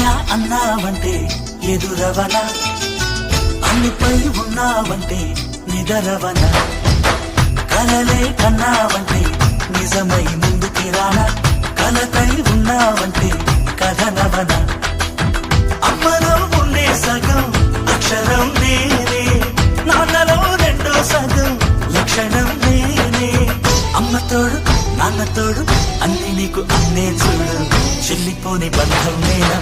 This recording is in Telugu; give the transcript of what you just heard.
అన్నయ్య అన్నావంటే ఎదురవన, అన్నిపై ఉన్నావంటే నిదరవన, కలలే కన్నావంటే నిజమై ముందుకి రానా, కలతై ఉన్నావంటే కథనవన. అమ్మలో ఉండే సగం అక్షరం నేనే, నాన్నలో రెండో సగం లక్షణం నేనే. అమ్మ తోడు నాన్న తోడు అన్ని నీకు అన్నే చూడు, చెల్లిపోని బంధం నేనా.